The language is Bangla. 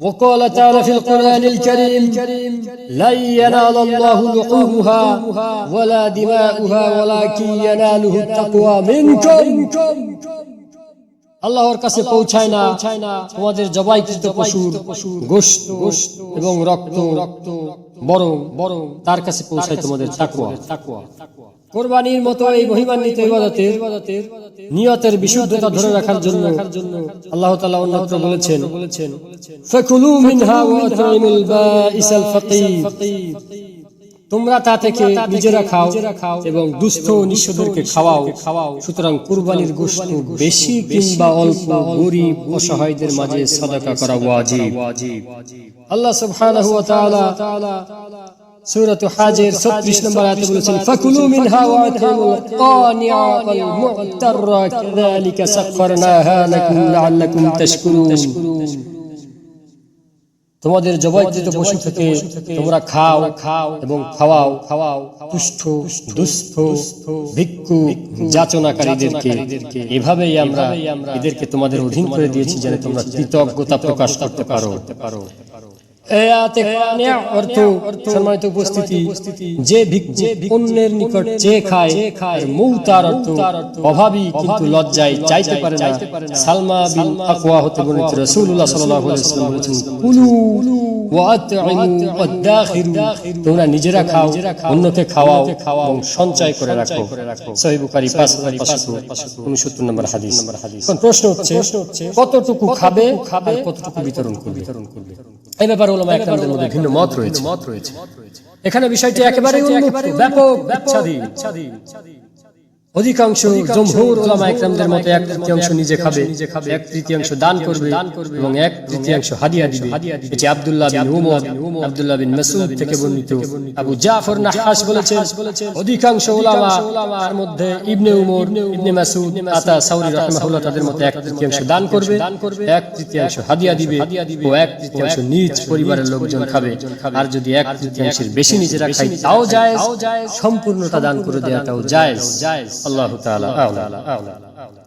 وقال تعالى في القرآن الكريم لن ينال الله لحومها ولا دماؤها ولكن يناله التقوى منكم আল্লাহর কাছে পৌঁছায় না তোমাদের জবাইকৃত পশুর গোশত এবং রক্ত বরং তার কাছে পৌঁছায় তোমাদের তাকওয়া। কুরবানির মতো এই মহিমান্বিত ইবাদতের নিয়তের বিশুদ্ধতা ধরে রাখার জন্য আল্লাহ তাআলা অন্যত্র বলেছেন ফাকুলু মিনহা ওয়া আত'ইমুল বাঈসাল ফাকীর, তোমরা তা থেকে নিজেরা খাও এবং দুস্থ ও নিঃস্বদেরকে খাওয়াও। সুতরাং কুরবানির গোশত বেশি কিংবা অল্প গরীব অসহায়দের মাঝে সাদাকা করা ওয়াজিব। আল্লাহ সুবহানাহু ওয়া তাআলা সূরাতুল হাজের 36 নম্বর আয়াতে বলেছেন ফাকুলু মিনহা ওয়া আত'ইমুল কানিআ ওয়াল মু'তাররা কাযালিকা সাখখারনাহা লাকুম লাআল্লাকুম তাশকুরুন। তোমাদের জবাইকৃত পশু থেকে তোমরা খাও এবং খাওয়াও তুষ্ট দুস্থ ভিক্ষু যাচনাকারীদেরকে। এভাবেই আমরা এদেরকে তোমাদের অধীন করে দিয়েছি যেন তোমরা কৃতজ্ঞতা প্রকাশ করতে পারো। অর্থ সম্মানিত উপস্থিতি, যে অন্যের নিকট চেয়ে খায়, মুতার অর্থ অভাবী কিন্তু লজ্জায় চাইতে পারে না। সালমা বিন আকওয়া হতে বর্ণিত রাসূলুল্লাহ সাল্লাল্লাহু আলাইহি ওয়াসাল্লাম বলেছেন কুলু ওয়া আত'ইমু ওয়াদাখিরু, তোমরা নিজেরা খাও অন্যকে খাওয়াও এবং সঞ্চয় করে রাখো। সহিহ বুখারী 5569 নম্বর হাদিস। এখন প্রশ্ন হচ্ছে কতটুকু খাবে আর কতটুকু বিতরণ করবে? এই ব্যাপারে উলামা একরামদের মধ্যে ভিন্ন মত রয়েছে। এখানে বিষয়টি একেবারেই উন্মুক্ত, ব্যাপক, ইচ্ছাধীন। অধিকাংশ জমহুর উলামা একরামদের মতে 1/3 নিজে খাবে, 1/3 দান করবে এবং 1/3 হাদিয়া দিবে। এটি আব্দুল্লাহ বিন উমর, আব্দুল্লাহ বিন মাসউদ থেকে বর্ণিত। আবু জাফর নাহাস বলেছেন অধিকাংশ উলামার মধ্যে ইবনে উমর, ইবনে মাসউদ, আতা সাউরি রাহিমাহুল্লাহ তাদের মতে 1/3 দান করবে, 1/3 হাদিয়া দিবে ও 1/3 নিজ পরিবারের লোকজন খাবে। আর যদি 1/3 বেশি নিজেরা খায় তাও জায়েজ, সম্পূর্ণটা দান করে দেওয়াটাও জায়েজ। আল্লাহু তাআলা আ'লাম।